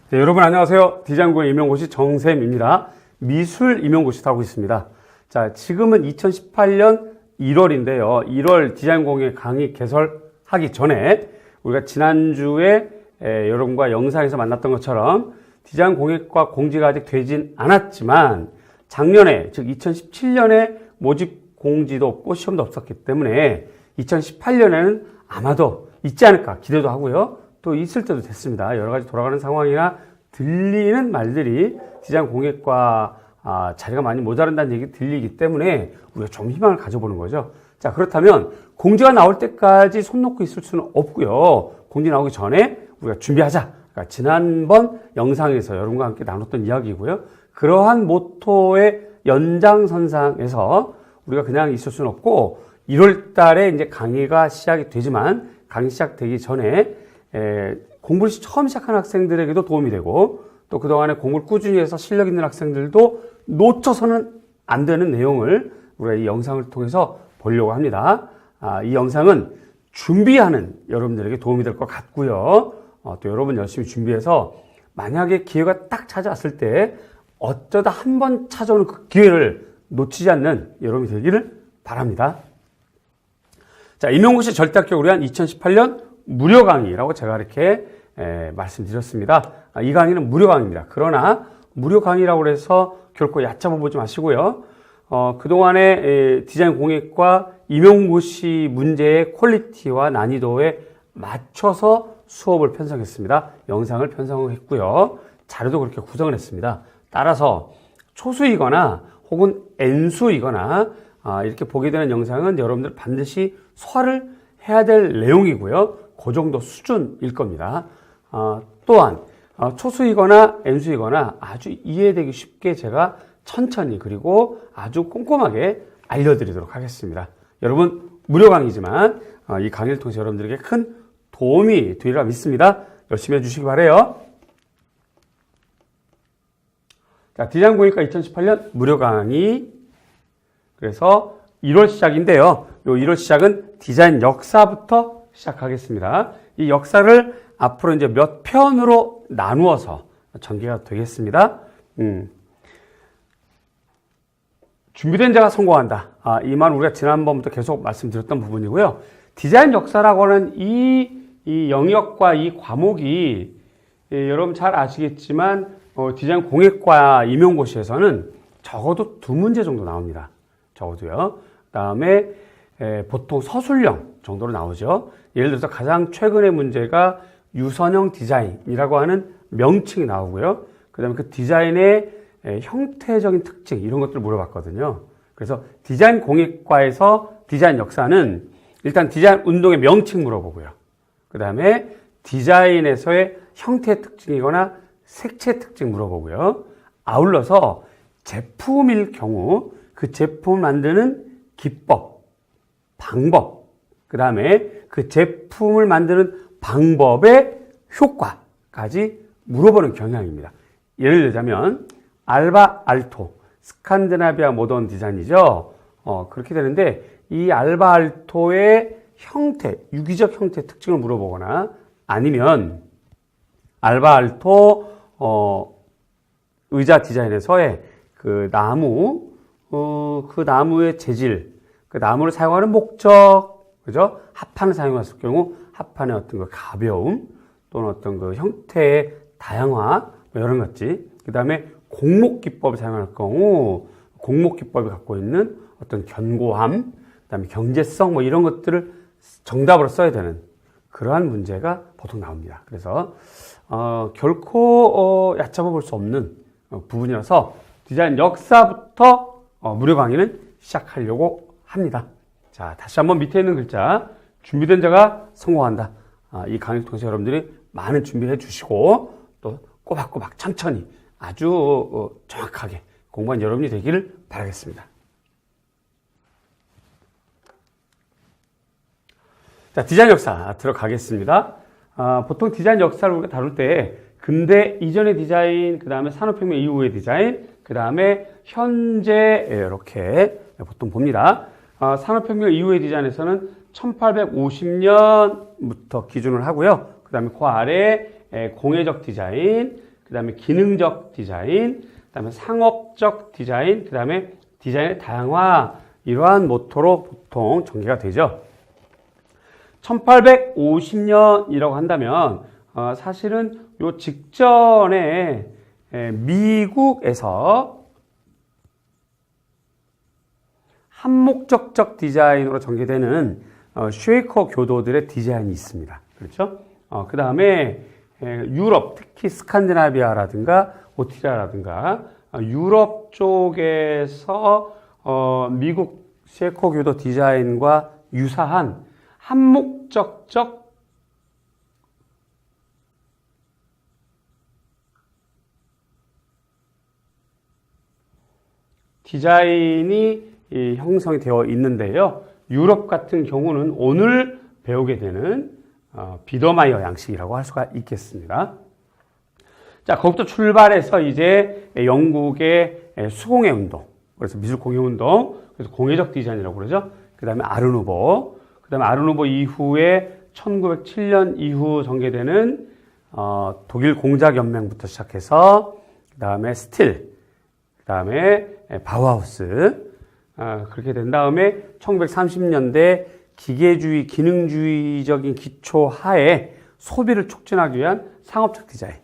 네, 여러분 안녕하세요. 디자인공예 임용고시 정쌤입니다. 미술 임용고시 하고 있습니다. 자, 지금은 2018년 1월인데요. 1월 디자인공예 강의 개설하기 전에 우리가 지난주에 여러분과 영상에서 만났던 것처럼 디자인공예과 공지가 아직 되진 않았지만 작년에, 즉 2017년에 모집 공지도 없고 시험도 없었기 때문에 2018년에는 아마도 있지 않을까 기대도 하고요. 또 있을 때도 됐습니다. 여러 가지 돌아가는 상황이나 들리는 말들이 디자인공예과 자리가 많이 모자란다는 얘기 들리기 때문에 우리가 좀 희망을 가져보는 거죠. 자, 그렇다면 공지가 나올 때까지 손 놓고 있을 수는 없고요. 공지 나오기 전에 우리가 준비하자. 그러니까 지난번 영상에서 여러분과 함께 나눴던 이야기고요. 그러한 모토의 연장선상에서 우리가 그냥 있을 수는 없고 1월 달에 이제 강의가 시작이 되지만 강의 시작되기 전에 공부를 처음 시작한 학생들에게도 도움이 되고 또 그동안에 공부를 꾸준히 해서 실력 있는 학생들도 놓쳐서는 안 되는 내용을 우리가 이 영상을 통해서 보려고 합니다. 이 영상은 준비하는 여러분들에게 도움이 될 것 같고요. 또 여러분 열심히 준비해서 만약에 기회가 딱 찾아왔을 때 어쩌다 한 번 찾아오는 그 기회를 놓치지 않는 여러분이 되기를 바랍니다. 자, 임용고시 절대 합격을 위한 2018년 무료 강의라고 제가 이렇게 말씀드렸습니다. 이 강의는 무료 강의입니다. 그러나 무료 강의라고 해서 결코 얕잡아 보지 마시고요. 그동안의 디자인공예과 임용고시 문제의 퀄리티와 난이도에 맞춰서 수업을 편성했습니다. 영상을 편성했고요. 자료도 그렇게 구성을 했습니다. 따라서 초수이거나 혹은 N수이거나 이렇게 보게 되는 영상은 여러분들 반드시 소화를 해야 될 내용이고요. 그 정도 수준일 겁니다. 또한 초수이거나 N수이거나 아주 이해되기 쉽게 제가 천천히 그리고 아주 꼼꼼하게 알려드리도록 하겠습니다. 여러분 무료 강의지만 이 강의를 통해서 여러분들에게 큰 도움이 되리라 믿습니다. 열심히 해주시기 바라요. 자, 디자인공예과 2018년 무료 강의. 그래서 1월 시작인데요. 요 1월 시작은 디자인 역사부터 시작하겠습니다. 이 역사를 앞으로 이제 몇 편으로 나누어서 전개가 되겠습니다. 준비된 자가 성공한다. 이 말 우리가 지난번부터 계속 말씀드렸던 부분이고요. 디자인 역사라고 하는 이 영역과 이 과목이 여러분 잘 아시겠지만 디자인 공예과 임용고시에서는 적어도 2문제 정도 나옵니다. 적어도요. 그 다음에 보통 서술형 정도로 나오죠. 예를 들어서 가장 최근의 문제가 유선형 디자인이라고 하는 명칭이 나오고요. 그 다음에 그 디자인의 형태적인 특징 이런 것들을 물어봤거든요. 그래서 디자인 공예과에서 디자인 역사는 일단 디자인 운동의 명칭 물어보고요. 그 다음에 디자인에서의 형태의 특징이거나 색채 특징 물어보고요. 아울러서 제품일 경우 그 제품을 만드는 기법, 방법, 그 다음에 그 제품을 만드는 방법의 효과까지 물어보는 경향입니다. 예를 들자면 알바 알토, 스칸디나비아 모던 디자인이죠. 그렇게 되는데 이 알바 알토의 형태, 유기적 형태 특징을 물어보거나 아니면 알바 알토 의자 디자인에서의 그 나무, 그 나무의 재질, 그 나무를 사용하는 목적, 그죠? 합판을 사용했을 경우 합판의 어떤 그 가벼움 또는 어떤 그 형태의 다양화 뭐 이런 것들. 그 다음에 공목 기법을 사용할 경우 공목 기법이 갖고 있는 어떤 견고함, 그 다음에 경제성 뭐 이런 것들을 정답으로 써야 되는 그러한 문제가 보통 나옵니다. 그래서 결코 얕잡아 볼 수 없는 부분이라서 디자인 역사부터 무료 강의는 시작하려고 합니다. 자, 다시 한번 밑에 있는 글자 준비된 자가 성공한다. 이 강의를 통해서 여러분들이 많은 준비해 주시고 또 꼬박꼬박 천천히 아주 정확하게 공부한 여러분이 되기를 바라겠습니다. 자, 디자인 역사 들어가겠습니다. 보통 디자인 역사를 우리가 다룰 때 근대 이전의 디자인, 그 다음에 산업혁명 이후의 디자인, 그 다음에 현재 이렇게 보통 봅니다. 산업혁명 이후의 디자인에서는 1850년부터 기준을 하고요. 그 다음에 그 아래 공예적 디자인, 그 다음에 기능적 디자인, 그 다음에 상업적 디자인, 그 다음에 디자인의 다양화, 이러한 모토로 보통 전개가 되죠. 1850년이라고 한다면 사실은 요 직전에 미국에서 한목적적 디자인으로 전개되는 쉐이커 교도들의 디자인이 있습니다. 그렇죠? 그 다음에 유럽, 특히 스칸디나비아라든가 오티리아라든가 유럽 쪽에서 미국 쉐이커 교도 디자인과 유사한 한목적적 디자인이 형성이 되어 있는데요. 유럽 같은 경우는 오늘 배우게 되는 비더마이어 양식이라고 할 수가 있겠습니다. 자, 거기부터 출발해서 이제 영국의 수공예 운동, 그래서 미술 공예 운동, 그래서 공예적 디자인이라고 그러죠. 그 다음에 아르누보, 그 다음에 아르누보 이후에 1907년 이후 전개되는 독일 공작연맹부터 시작해서 그 다음에 스틸, 그 다음에 바우하우스, 그렇게 된 다음에 1930년대 기계주의, 기능주의적인 기초 하에 소비를 촉진하기 위한 상업적 디자인.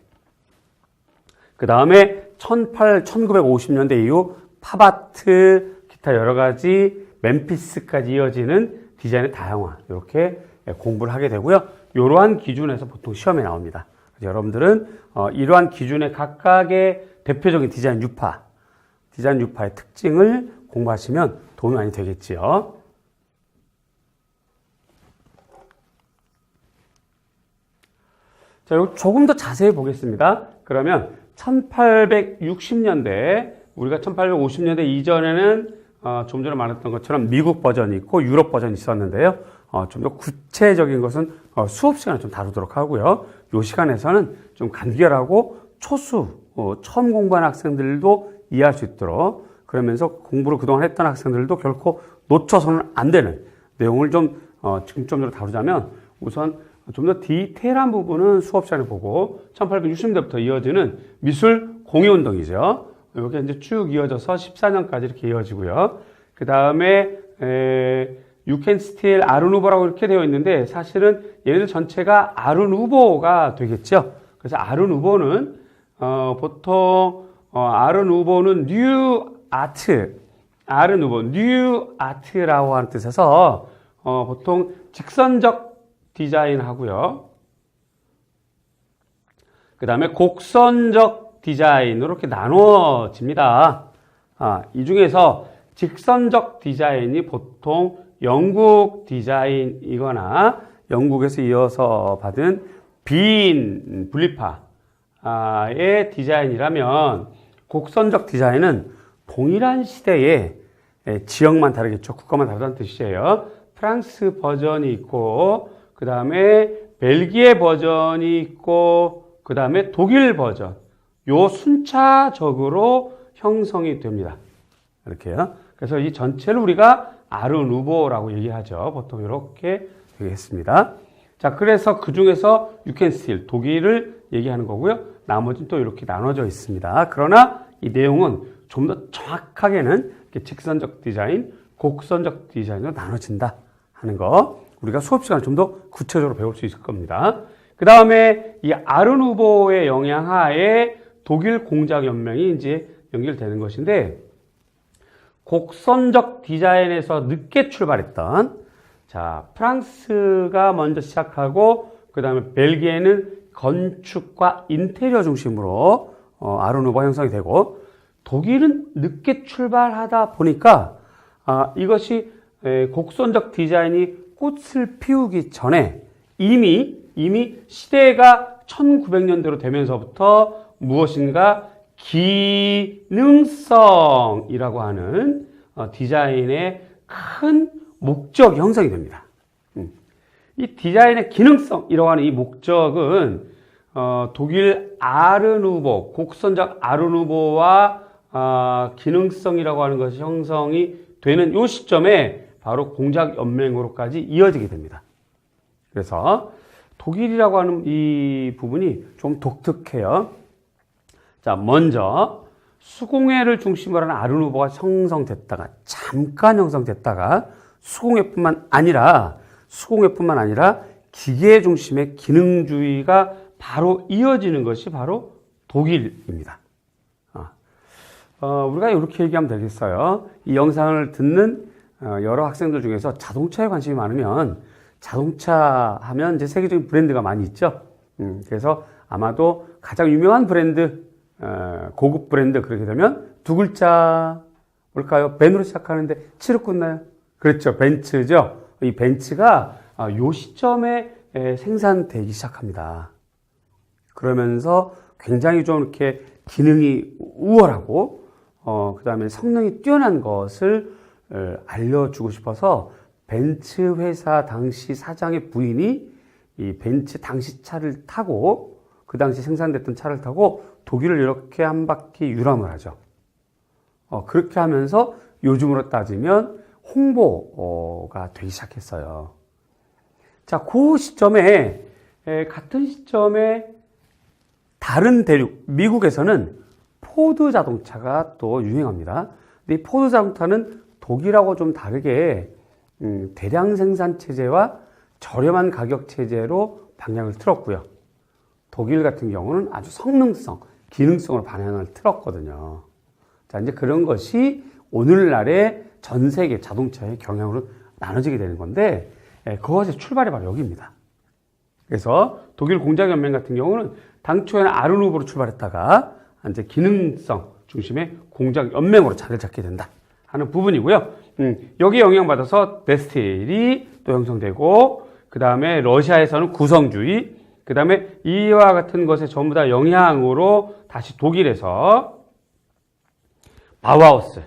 그 다음에 1950년대 이후 팝아트, 기타 여러 가지 멤피스까지 이어지는 디자인의 다양화. 이렇게 공부를 하게 되고요. 이러한 기준에서 보통 시험에 나옵니다. 그래서 여러분들은 이러한 기준의 각각의 대표적인 디자인 유파의 특징을 공부하시면 도움이 많이 되겠지요. 자, 이거 조금 더 자세히 보겠습니다. 그러면 1860년대, 우리가 1850년대 이전에는 좀 전에 말했던 것처럼 미국 버전이 있고 유럽 버전이 있었는데요. 좀 더 구체적인 것은 수업 시간에 좀 다루도록 하고요. 이 시간에서는 좀 간결하고 초수, 처음 공부하는 학생들도 이해할 수 있도록, 그러면서 공부를 그동안 했던 학생들도 결코 놓쳐서는 안 되는 내용을 좀 중점적으로 다루자면, 우선 좀 더 디테일한 부분은 수업 시간에 보고 1860년대부터 이어지는 미술 공예운동이죠. 이렇게 이제 쭉 이어져서 14년까지 이렇게 이어지고요. 그 다음에 유캔 스틸, 아르누보라고 이렇게 되어 있는데 사실은 얘네들 전체가 아르누보가 되겠죠. 그래서 아르누보는 보통 아르누보는 뉴 아트, 뉴 아트라고 하는 뜻에서 보통 직선적 디자인 하고요. 그 다음에 곡선적 디자인으로 이렇게 나누어집니다. 이 중에서 직선적 디자인이 보통 영국 디자인이거나 영국에서 이어서 받은 빈 분리파의 디자인이라면, 곡선적 디자인은 동일한 시대에 지역만 다르겠죠. 국가만 다르다는 뜻이에요. 프랑스 버전이 있고, 그 다음에 벨기에 버전이 있고, 그 다음에 독일 버전. 요 순차적으로 형성이 됩니다. 이렇게요. 그래서 이 전체를 우리가 아르누보라고 얘기하죠. 보통 이렇게 되겠습니다. 자, 그래서 그 중에서 유캔 스틸, 독일을 얘기하는 거고요. 나머지는 또 이렇게 나눠져 있습니다. 그러나 이 내용은 좀 더 정확하게는 직선적 디자인, 곡선적 디자인으로 나눠진다 하는 거, 우리가 수업 시간에 좀 더 구체적으로 배울 수 있을 겁니다. 그 다음에 이 아르누보의 영향 하에 독일 공작연맹이 이제 연결되는 것인데, 곡선적 디자인에서 늦게 출발했던, 자, 프랑스가 먼저 시작하고, 그 다음에 벨기에는 건축과 인테리어 중심으로 아르누보가 형성이 되고, 독일은 늦게 출발하다 보니까 이것이 곡선적 디자인이 꽃을 피우기 전에 이미 시대가 1900년대로 되면서부터 무엇인가 기능성이라고 하는 디자인의 큰 목적이 형성이 됩니다. 이 디자인의 기능성이라고 하는 이 목적은 독일 아르누보, 곡선적 아르누보와 기능성이라고 하는 것이 형성이 되는 이 시점에 바로 공작연맹으로까지 이어지게 됩니다. 그래서 독일이라고 하는 이 부분이 좀 독특해요. 자, 먼저 수공예를 중심으로 하는 아르누보가 형성됐다가 잠깐 형성됐다가 수공예뿐만 아니라 기계 중심의 기능주의가 바로 이어지는 것이 바로 독일입니다. 우리가 이렇게 얘기하면 되겠어요. 이 영상을 듣는 여러 학생들 중에서 자동차에 관심이 많으면 자동차 하면 이제 세계적인 브랜드가 많이 있죠. 그래서 아마도 가장 유명한 브랜드, 고급 브랜드 그렇게 되면 두 글자 뭘까요? 벤으로 시작하는데 치로 끝나요? 그렇죠. 벤츠죠. 이 벤츠가 요 시점에 생산되기 시작합니다. 그러면서 굉장히 좀 이렇게 기능이 우월하고 그 다음에 성능이 뛰어난 것을 알려주고 싶어서 벤츠 회사 당시 사장의 부인이 이 벤츠 당시 차를 타고 그 당시 생산됐던 차를 타고 독일을 이렇게 한 바퀴 유람을 하죠. 그렇게 하면서 요즘으로 따지면 홍보가 되기 시작했어요. 자, 그 시점에 같은 시점에 다른 대륙 미국에서는 포드 자동차가 또 유행합니다. 근데 이 포드 자동차는 독일하고 좀 다르게 대량 생산 체제와 저렴한 가격 체제로 방향을 틀었고요. 독일 같은 경우는 아주 성능성, 기능성으로 방향을 틀었거든요. 자, 이제 그런 것이 오늘날의 전 세계 자동차의 경향으로 나눠지게 되는 건데, 그것의 출발이 바로 여기입니다. 그래서 독일 공장연맹 같은 경우는 당초에는 아르누보로 출발했다가 이제 기능성 중심의 공장연맹으로 자리를 잡게 된다 하는 부분이고요. 여기에 영향받아서 데스틸이 또 형성되고, 그 다음에 러시아에서는 구성주의, 그 다음에 이와 같은 것에 전부 다 영향으로 다시 독일에서 바우하우스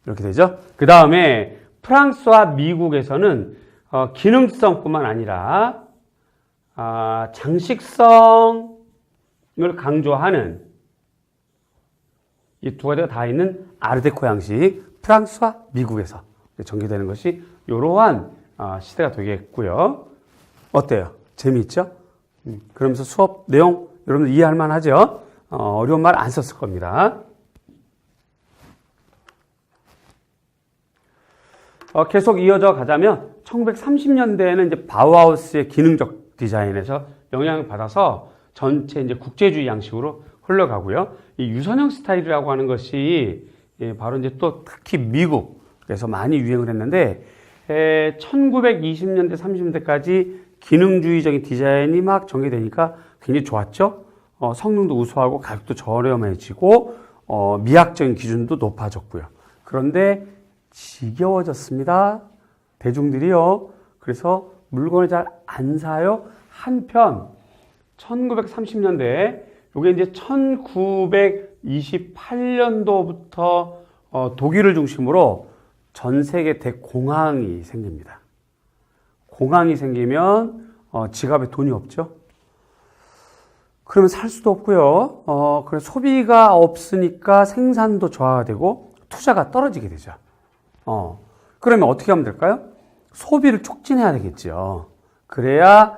이렇게 되죠. 그 다음에 프랑스와 미국에서는 기능성뿐만 아니라 장식성을 강조하는 이 두 가지가 다 있는 아르데코 양식, 프랑스와 미국에서 전개되는 것이 이러한 시대가 되겠고요. 어때요? 재미있죠? 그러면서 수업 내용 여러분들 이해할 만하죠? 어려운 말 안 썼을 겁니다. 계속 이어져 가자면 1930년대에는 이제 바우하우스의 기능적 디자인에서 영향을 받아서 전체 이제 국제주의 양식으로 흘러가고요. 이 유선형 스타일이라고 하는 것이 바로 이제 또 특히 미국에서 많이 유행을 했는데 1920년대, 30년대까지 기능주의적인 디자인이 막 전개되니까 굉장히 좋았죠. 성능도 우수하고 가격도 저렴해지고 미학적인 기준도 높아졌고요. 그런데 지겨워졌습니다. 대중들이요. 그래서 물건을 잘 안 사요. 한편 1930년대 이게 이제 1928년도부터 독일을 중심으로 전 세계 대공황이 생깁니다. 공황이 생기면 지갑에 돈이 없죠. 그러면 살 수도 없고요. 그래서 소비가 없으니까 생산도 저하되고 투자가 떨어지게 되죠. 그러면 어떻게 하면 될까요? 소비를 촉진해야 되겠죠. 그래야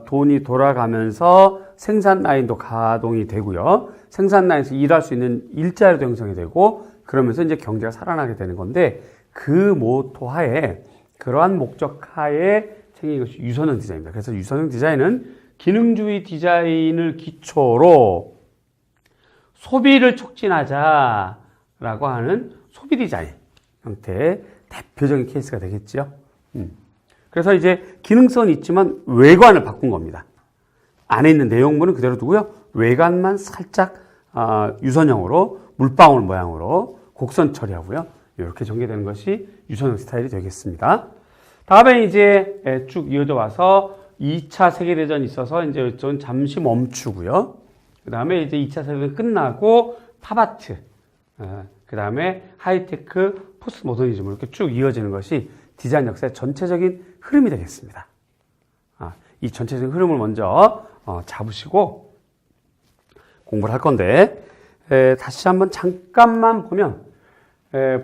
돈이 돌아가면서 생산 라인도 가동이 되고요. 생산 라인에서 일할 수 있는 일자리도 형성이 되고 그러면서 이제 경제가 살아나게 되는 건데 그 모토 하에 그러한 목적 하에 생긴 것이 유선형 디자인입니다. 그래서 유선형 디자인은 기능주의 디자인을 기초로 소비를 촉진하자라고 하는 소비 디자인 형태의 대표적인 케이스가 되겠죠. 그래서 이제 기능성은 있지만 외관을 바꾼 겁니다. 안에 있는 내용물은 그대로 두고요. 외관만 살짝 유선형으로 물방울 모양으로 곡선 처리하고요. 이렇게 전개되는 것이 유선형 스타일이 되겠습니다. 다음에 이제 쭉 이어져 와서 2차 세계대전이 있어서 이제 좀 잠시 멈추고요. 그 다음에 이제 2차 세계대전 끝나고 팝아트, 그 다음에 하이테크, 포스트 모더니즘으로 이렇게 쭉 이어지는 것이 디자인 역사의 전체적인 흐름이 되겠습니다. 이 전체적인 흐름을 먼저 잡으시고 공부를 할 건데 다시 한번 잠깐만 보면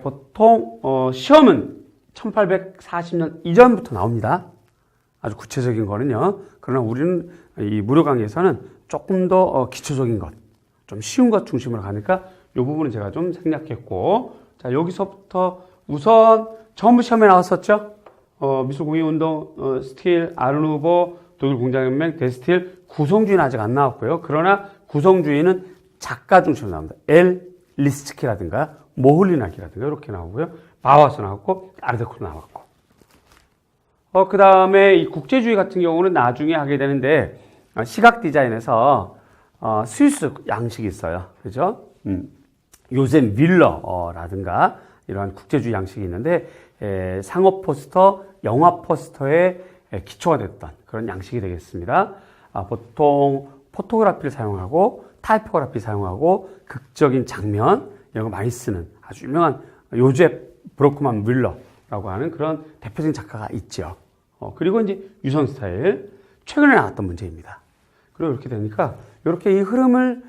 보통 시험은 1840년 이전부터 나옵니다. 아주 구체적인 거는요. 그러나 우리는 이 무료 강의에서는 조금 더 기초적인 것, 좀 쉬운 것 중심으로 가니까 이 부분은 제가 좀 생략했고, 자, 여기서부터 우선 전부 시험에 나왔었죠? 미술공예운동, 스틸, 아르누보, 독일 공장혁명, 데스틸, 구성주의는 아직 안 나왔고요. 그러나 구성주의는 작가 중심으로 나옵니다. 엘 리스츠키라든가 모홀리나키라든가 이렇게 나오고요. 바우하우스 나왔고 아르데코도 나왔고. 그 다음에 이 국제주의 같은 경우는 나중에 하게 되는데 시각 디자인에서 스위스 양식이 있어요. 그죠? 요셉 윌러라든가 이러한 국제주의 양식이 있는데 상업 포스터, 영화 포스터의 기초가 됐던 그런 양식이 되겠습니다. 보통 포토그래피를 사용하고 타이포그래피 사용하고 극적인 장면 이런 거 많이 쓰는 아주 유명한 요셉 브로크만 윌러라고 하는 그런 대표적인 작가가 있죠. 그리고 이제 유선 스타일 최근에 나왔던 문제입니다. 그리고 이렇게 되니까 이렇게 이 흐름을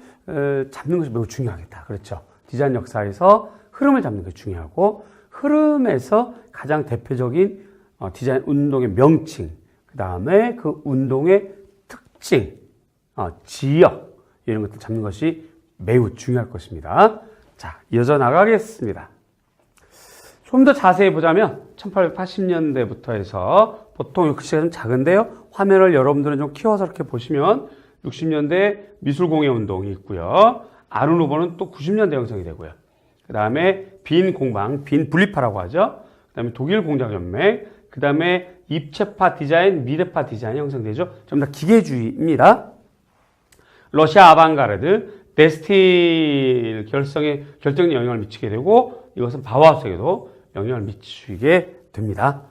잡는 것이 매우 중요하겠다. 그렇죠. 디자인 역사에서 흐름을 잡는 것이 중요하고 흐름에서 가장 대표적인 디자인 운동의 명칭, 그 다음에 그 운동의 특징, 지역 이런 것들 잡는 것이 매우 중요할 것입니다. 자, 이어져 나가겠습니다. 좀 더 자세히 보자면 1880년대부터 해서 보통 글씨가 좀 작은데요. 화면을 여러분들은 좀 키워서 이렇게 보시면 60년대 미술공예 운동이 있고요. 아르누보는 또 90년대 형성이 되고요. 그 다음에 빈 공방, 빈 분리파라고 하죠. 그 다음에 독일 공장연맹, 그 다음에 입체파 디자인, 미래파 디자인이 형성되죠. 전부 다 기계주의입니다. 러시아 아방가르드, 데스틸 결성에 결정적 영향을 미치게 되고 이것은 바우하우스에게도 영향을 미치게 됩니다.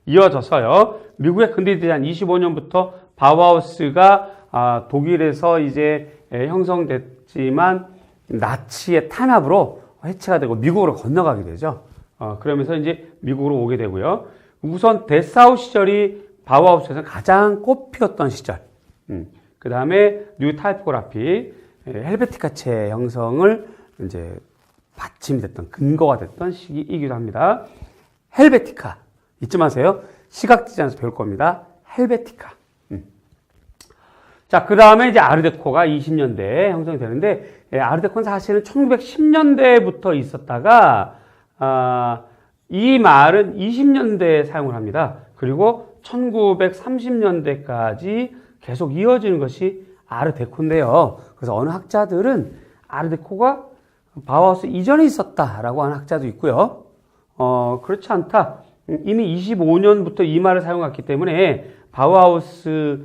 이어져서요. 미국의 근대 디자인 25년부터 바우하우스가 독일에서 이제 형성됐지만 나치의 탄압으로 해체가 되고 미국으로 건너가게 되죠. 그러면서 이제 미국으로 오게 되고요. 우선 데사우 시절이 바우하우스에서 가장 꽃피었던 시절. 그 다음에 뉴 타이포그래피, 헬베티카체 형성을 이제 받침이 됐던, 근거가 됐던 시기이기도 합니다. 헬베티카. 잊지 마세요. 시각 디자인에서 배울 겁니다. 헬베티카. 자, 그 다음에 이제 아르데코가 20년대에 형성이 되는데, 아르데코는 사실은 1910년대부터 있었다가, 이 말은 20년대에 사용을 합니다. 그리고 1930년대까지 계속 이어지는 것이 아르데코인데요. 그래서 어느 학자들은 아르데코가 바우하우스 이전에 있었다라고 하는 학자도 있고요. 그렇지 않다. 이미 25년부터 이 말을 사용했기 때문에 바우하우스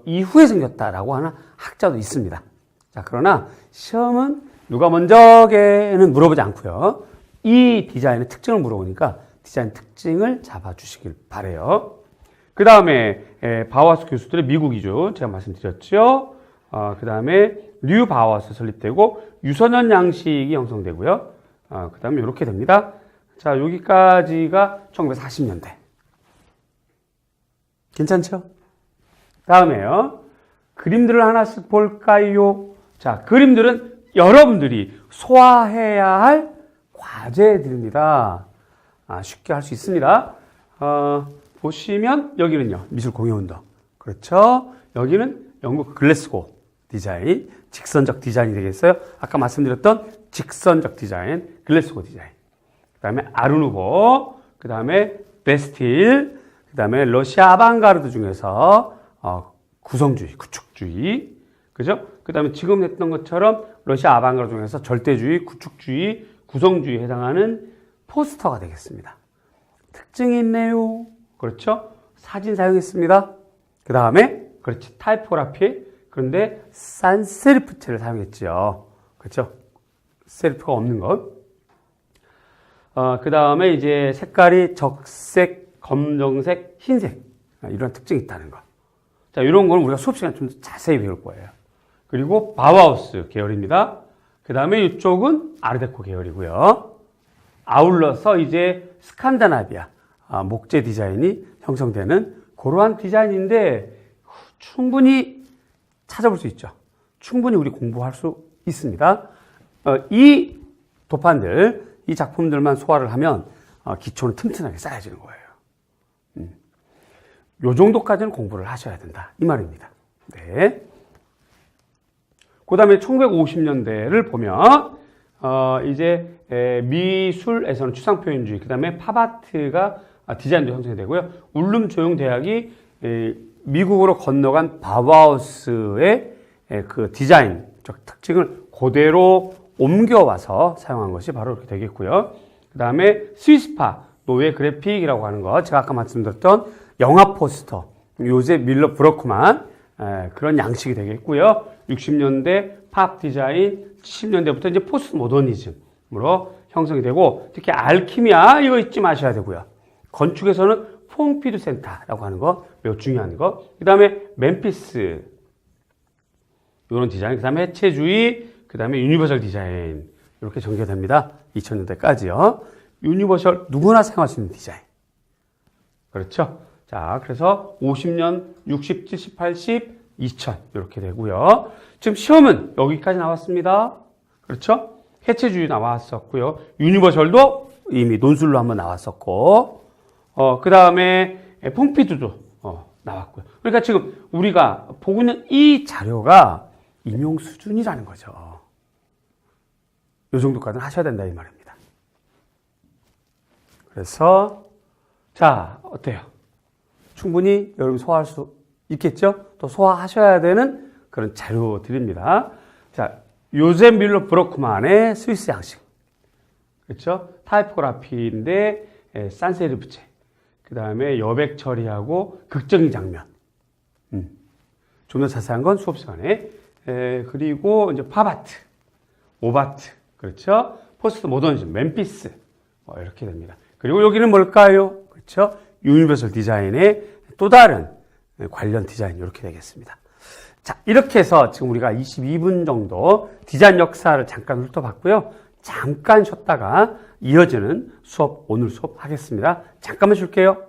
이후에 생겼다라고 하는 학자도 있습니다. 자, 그러나 시험은 누가 먼저게는 물어보지 않고요. 이 디자인의 특징을 물어보니까 디자인 특징을 잡아주시길 바래요. 그 다음에 바우하우스 교수들의 미국이죠. 제가 말씀드렸죠. 그 다음에 뉴 바우하우스 설립되고 유선연 양식이 형성되고요. 그 다음에 이렇게 됩니다. 자, 여기까지가 1940년대. 괜찮죠? 다음에요. 그림들을 하나씩 볼까요? 자, 그림들은 여러분들이 소화해야 할 과제들입니다. 쉽게 할 수 있습니다. 보시면 여기는요. 미술공예운동. 그렇죠? 여기는 영국 글래스고 디자인, 직선적 디자인이 되겠어요. 아까 말씀드렸던 직선적 디자인, 글래스고 디자인. 그 다음에 아르누보, 그 다음에 데스틸, 그 다음에 러시아 아방가르드 중에서 구성주의, 구축주의, 그죠? 그 다음에 지금 했던 것처럼 러시아 아방가르드 중에서 절대주의, 구축주의, 구성주의에 해당하는 포스터가 되겠습니다. 특징이 있네요. 그렇죠? 사진 사용했습니다. 그 다음에, 그렇지, 타이포그래피. 그런데 산세리프체를 사용했죠. 그렇죠? 세리프가 없는 것. 그 다음에 이제 색깔이 적색, 검정색, 흰색. 이런 특징이 있다는 거. 자, 이런 걸 우리가 수업 시간에 좀 자세히 배울 거예요. 그리고 바우하우스 계열입니다. 그 다음에 이쪽은 아르데코 계열이고요. 아울러서 이제 스칸다나비아, 목재 디자인이 형성되는 그러한 디자인인데 충분히 찾아볼 수 있죠. 충분히 우리 공부할 수 있습니다. 이 도판들, 이 작품들만 소화를 하면 기초는 튼튼하게 쌓여지는 거예요. 요 정도까지는 공부를 하셔야 된다. 이 말입니다. 네. 그 다음에 1950년대를 보면, 이제, 미술에서는 추상표현주의, 그 다음에 팝아트가 디자인도 형성이 되고요. 울름 조용대학이 미국으로 건너간 바우하우스의 그 디자인적 특징을 그대로 옮겨와서 사용한 것이 바로 이렇게 되겠고요. 그 다음에 스위스파, 노예 그래픽이라고 하는 것, 제가 아까 말씀드렸던 영화 포스터, 요셉 밀러 브로크만 그런 양식이 되겠고요. 60년대 팝 디자인, 70년대부터 이제 포스트 모더니즘으로 형성이 되고, 특히 알키미아 이거 잊지 마셔야 되고요. 건축에서는 퐁피두 센터라고 하는 거 매우 중요한 거. 그 다음에 멤피스 이런 디자인, 그 다음에 해체주의, 그 다음에 유니버설 디자인 이렇게 전개됩니다. 2000년대까지요. 유니버설 누구나 사용할 수 있는 디자인. 그렇죠? 자, 그래서 50년, 60, 70, 80, 2000 이렇게 되고요. 지금 시험은 여기까지 나왔습니다. 그렇죠? 해체주의 나왔었고요. 유니버설도 이미 논술로 한번 나왔었고, 그 다음에 퐁피두도 나왔고요. 그러니까 지금 우리가 보고 있는 이 자료가 임용 수준이라는 거죠. 이 정도까지는 하셔야 된다 이 말입니다. 그래서 자, 어때요? 충분히 여러분 소화할 수 있겠죠? 또 소화하셔야 되는 그런 자료들입니다. 자, 요셉 밀러 브로크만의 스위스 양식. 그렇죠? 타이포그라피인데 산세리프체. 그 다음에 여백 처리하고 극적인 장면. 좀 더 자세한 건 수업 시간에. 그리고 이제 팝아트, 오바트. 그렇죠? 포스트 모더니즘, 멤피스. 이렇게 됩니다. 그리고 여기는 뭘까요? 그렇죠? 유니버설 디자인의 또 다른 관련 디자인 이렇게 되겠습니다. 자, 이렇게 해서 지금 우리가 22분 정도 디자인 역사를 잠깐 훑어봤고요. 잠깐 쉬었다가 이어지는 수업, 오늘 수업 하겠습니다. 잠깐만 쉴게요.